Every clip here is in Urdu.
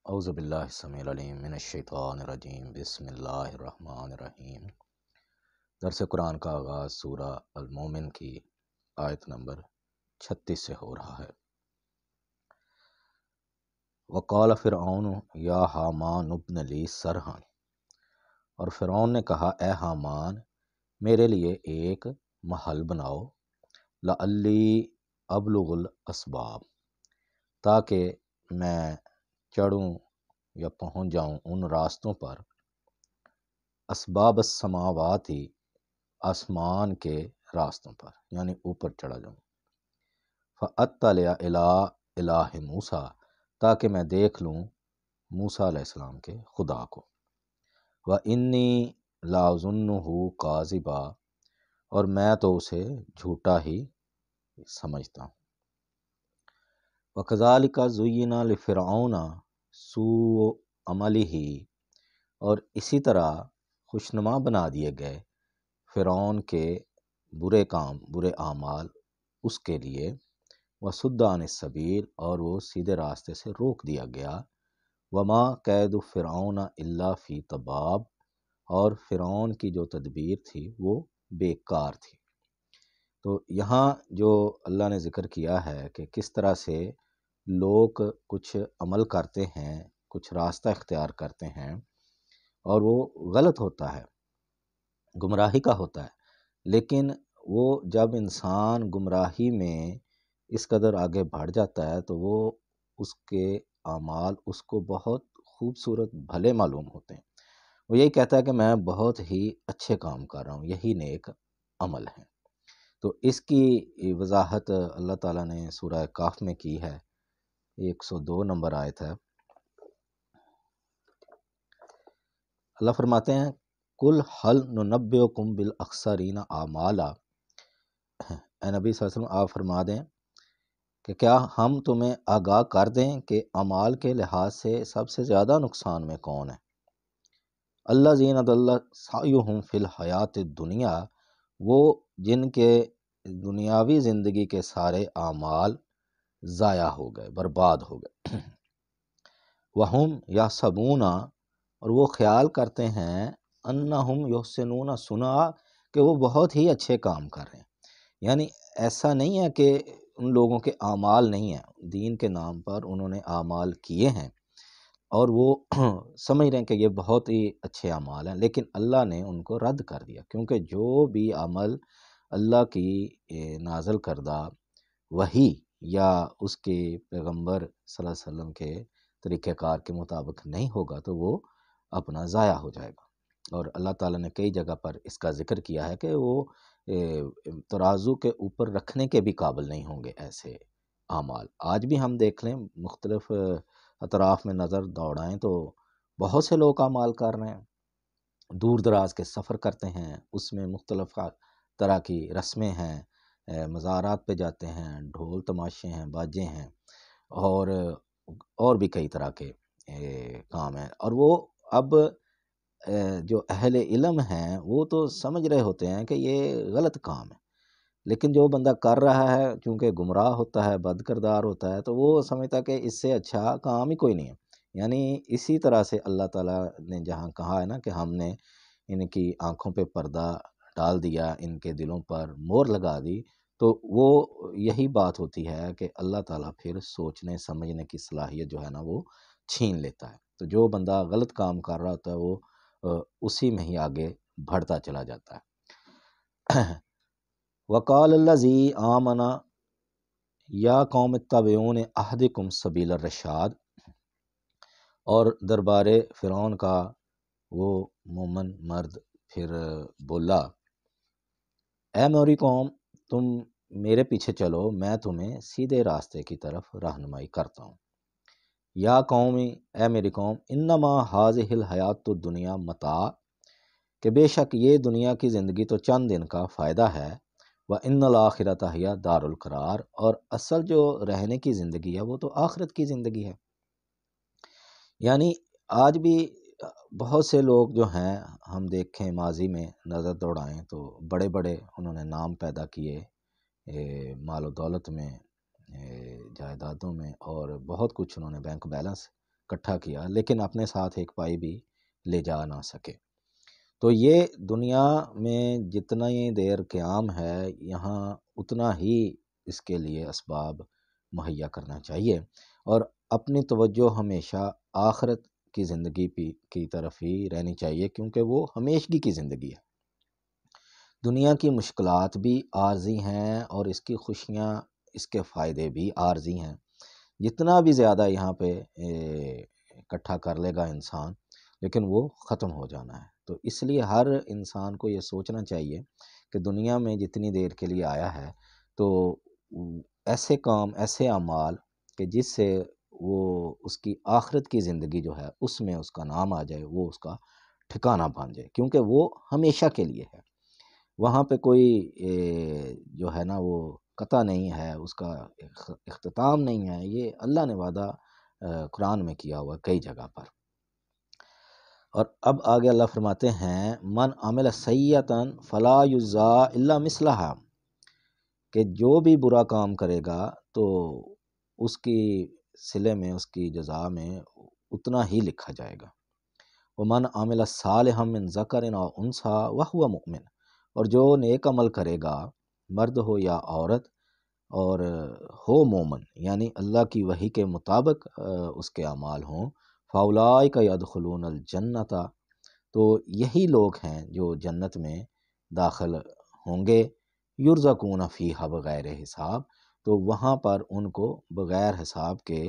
اعوذ باللہ السمیع العلیم من الشیطان الرجیم بسم اللہ الرحمن الرحیم۔ درس قرآن کا آغاز سورہ المومن کی آیت نمبر 36 سے ہو رہا ہے۔ وقال فرعون یا حامان ابن لی صرحا، اور فرعون نے کہا اے حامان میرے لیے ایک محل بناؤ، لعلی ابلغ الاسباب، تاکہ میں چڑھوں یا پہنچ جاؤں ان راستوں پر، اسباب السماواتی، آسمان کے راستوں پر، یعنی اوپر چڑھا جاؤں۔ فاطلع الی الہ موسیٰ، تاکہ میں دیکھ لوں موسیٰ علیہ السلام کے خدا کو۔ وانی لاظنہ کاذبا، اور میں تو اسے جھوٹا ہی سمجھتا ہوں۔ وکذالک زین لفرعون سوء عملہ، اور اسی طرح خوشنما بنا دیے گئے فرعون کے برے کام، برے اعمال اس کے لیے، وصد عن السبیل، اور وہ سیدھے راستے سے روک دیا گیا، وما کید فرعون الا فی تباب، اور فرعون کی جو تدبیر تھی وہ بیکار تھی۔ تو یہاں جو اللہ نے ذکر کیا ہے کہ کس طرح سے لوگ کچھ عمل کرتے ہیں، کچھ راستہ اختیار کرتے ہیں اور وہ غلط ہوتا ہے، گمراہی کا ہوتا ہے، لیکن وہ جب انسان گمراہی میں اس قدر آگے بڑھ جاتا ہے تو وہ اس کے اعمال اس کو بہت خوبصورت بھلے معلوم ہوتے ہیں۔ وہ یہی کہتا ہے کہ میں بہت ہی اچھے کام کر رہا ہوں، یہی نیک عمل ہے۔ تو اس کی وضاحت اللہ تعالیٰ نے سورہ کہف میں کی ہے، 102 نمبر آیت ہے۔ اللہ فرماتے ہیں کل حل ننبئکم بالاخسرین اعمالا، اے نبی صلی اللہ علیہ وسلم آپ فرما دیں کہ کیا ہم تمہیں آگاہ کر دیں کہ اعمال کے لحاظ سے سب سے زیادہ نقصان میں کون ہے؟ الذین ضل سعیہم فی الحیات الدنیا، وہ جن کے دنیاوی زندگی کے سارے اعمال ضائع ہو گئے، برباد ہو گئے۔ وہم یحسبون، اور وہ خیال کرتے ہیں، انہم یحسنون صنعا، کہ وہ بہت ہی اچھے کام کر رہے ہیں۔ یعنی ایسا نہیں ہے کہ ان لوگوں کے اعمال نہیں ہیں، دین کے نام پر انہوں نے اعمال کیے ہیں اور وہ سمجھ رہے ہیں کہ یہ بہت ہی اچھے اعمال ہیں، لیکن اللہ نے ان کو رد کر دیا، کیونکہ جو بھی عمل اللہ کی نازل کردہ وحی یا اس کے پیغمبر صلی اللہ علیہ وسلم کے طریقہ کار کے مطابق نہیں ہوگا تو وہ اپنا ضائع ہو جائے گا۔ اور اللہ تعالیٰ نے کئی جگہ پر اس کا ذکر کیا ہے کہ وہ ترازو کے اوپر رکھنے کے بھی قابل نہیں ہوں گے ایسے اعمال۔ آج بھی ہم دیکھ لیں، مختلف اطراف میں نظر دوڑائیں تو بہت سے لوگ اعمال کر رہے ہیں، دور دراز کے سفر کرتے ہیں، اس میں مختلف طرح کی رسمیں ہیں، مزارات پہ جاتے ہیں، ڈھول تماشے ہیں، باجے ہیں، اور بھی کئی طرح کے کام ہیں۔ اور وہ اب جو اہل علم ہیں وہ تو سمجھ رہے ہوتے ہیں کہ یہ غلط کام ہے، لیکن جو بندہ کر رہا ہے چونکہ گمراہ ہوتا ہے، بد کردار ہوتا ہے، تو وہ سمجھتا کہ اس سے اچھا کام ہی کوئی نہیں ہے۔ یعنی اسی طرح سے اللہ تعالیٰ نے جہاں کہا ہے نا کہ ہم نے ان کی آنکھوں پہ پردہ ڈال دیا، ان کے دلوں پر مہر لگا دی، تو وہ یہی بات ہوتی ہے کہ اللہ تعالیٰ پھر سوچنے سمجھنے کی صلاحیت جو ہے نا وہ چھین لیتا ہے۔ تو جو بندہ غلط کام کر رہا ہوتا ہے وہ اسی میں ہی آگے بڑھتا چلا جاتا ہے۔ وقال الذی آمن یا قوم اتبعون اہدکم سبیل الرشاد، اور دربار فرعون کا وہ مومن مرد پھر بولا اے میری قوم تم میرے پیچھے چلو، میں تمہیں سیدھے راستے کی طرف رہنمائی کرتا ہوں۔ یا قومی، اے میری قوم، انما ہذہ الحیات الدنیا متاع، کہ بے شک یہ دنیا کی زندگی تو چند دن کا فائدہ ہے، وَإِنَّ الْآخِرَةَ هِيَ دار القرار، اور اصل جو رہنے کی زندگی ہے وہ تو آخرت کی زندگی ہے۔ یعنی آج بھی بہت سے لوگ جو ہیں، ہم دیکھیں ماضی میں نظر دوڑائیں تو بڑے بڑے انہوں نے نام پیدا کیے مال و دولت میں، جائیدادوں میں، اور بہت کچھ انہوں نے بینک بیلنس اکٹھا کیا لیکن اپنے ساتھ ایک پائی بھی لے جا نہ سکے۔ تو یہ دنیا میں جتنا ہی دیر قیام ہے یہاں اتنا ہی اس کے لیے اسباب مہیا کرنا چاہیے، اور اپنی توجہ ہمیشہ آخرت کی زندگی کی طرف ہی رہنی چاہیے، کیونکہ وہ ہمیشگی کی زندگی ہے۔ دنیا کی مشکلات بھی عارضی ہیں اور اس کی خوشیاں، اس کے فائدے بھی عارضی ہیں۔ جتنا بھی زیادہ یہاں پہ اکٹھا کر لے گا انسان، لیکن وہ ختم ہو جانا ہے۔ تو اس لیے ہر انسان کو یہ سوچنا چاہیے کہ دنیا میں جتنی دیر کے لیے آیا ہے تو ایسے کام، ایسے اعمال کہ جس سے وہ اس کی آخرت کی زندگی جو ہے اس میں اس کا نام آ جائے، وہ اس کا ٹھکانہ بن جائے، کیونکہ وہ ہمیشہ کے لیے ہے۔ وہاں پہ کوئی جو ہے نا وہ قطع نہیں ہے، اس کا اختتام نہیں ہے۔ یہ اللہ نے وعدہ قرآن میں کیا ہوا کئی جگہ پر۔ اور اب آگے اللہ فرماتے ہیں من عمل سیئۃ فلا یجزی الا مثلھا، کہ جو بھی برا کام کرے گا تو اس کی صلے میں، اس کی جزا میں اتنا ہی لکھا جائے گا۔ ومن عمل صالحا من ذکر او انثی وہو مؤمن، اور جو نیک عمل کرے گا مرد ہو یا عورت اور ہو مومن، یعنی اللہ کی وحی کے مطابق اس کے اعمال ہوں، فاولئک یدخلون الجنۃ، تو یہی لوگ ہیں جو جنت میں داخل ہوں گے، یرزقون فیہا بغیر حساب، تو وہاں پر ان کو بغیر حساب کے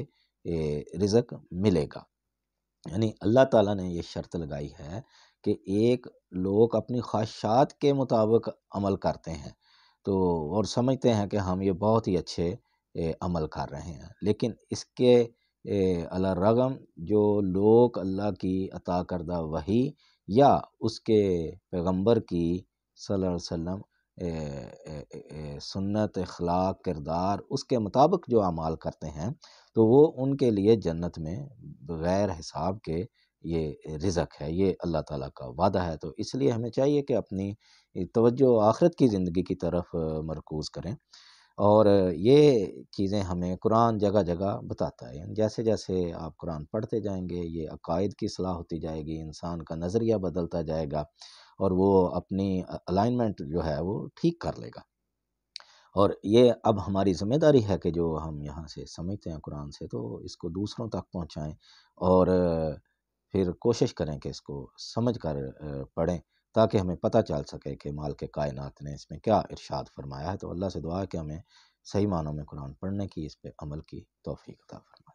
رزق ملے گا۔ یعنی اللہ تعالیٰ نے یہ شرط لگائی ہے کہ ایک لوگ اپنی خواہشات کے مطابق عمل کرتے ہیں تو اور سمجھتے ہیں کہ ہم یہ بہت ہی اچھے عمل کر رہے ہیں، لیکن اس کے علی الرغم جو لوگ اللہ کی عطا کردہ وحی یا اس کے پیغمبر کی صلی اللہ علیہ وسلم سنت، اخلاق، کردار، اس کے مطابق جو اعمال کرتے ہیں تو وہ ان کے لیے جنت میں بغیر حساب کے یہ رزق ہے، یہ اللہ تعالیٰ کا وعدہ ہے۔ تو اس لیے ہمیں چاہیے کہ اپنی توجہ آخرت کی زندگی کی طرف مرکوز کریں، اور یہ چیزیں ہمیں قرآن جگہ جگہ بتاتا ہے۔ جیسے جیسے آپ قرآن پڑھتے جائیں گے یہ عقائد کی اصلاح ہوتی جائے گی، انسان کا نظریہ بدلتا جائے گا اور وہ اپنی الائنمنٹ جو ہے وہ ٹھیک کر لے گا۔ اور یہ اب ہماری ذمہ داری ہے کہ جو ہم یہاں سے سمجھتے ہیں قرآن سے تو اس کو دوسروں تک پہنچائیں، اور پھر کوشش کریں کہ اس کو سمجھ کر پڑھیں، تاکہ ہمیں پتہ چل سکے کہ مالک کائنات نے اس میں کیا ارشاد فرمایا ہے۔ تو اللہ سے دعا ہے کہ ہمیں صحیح معنوں میں قرآن پڑھنے کی، اس پہ عمل کی توفیق عطا فرمائے۔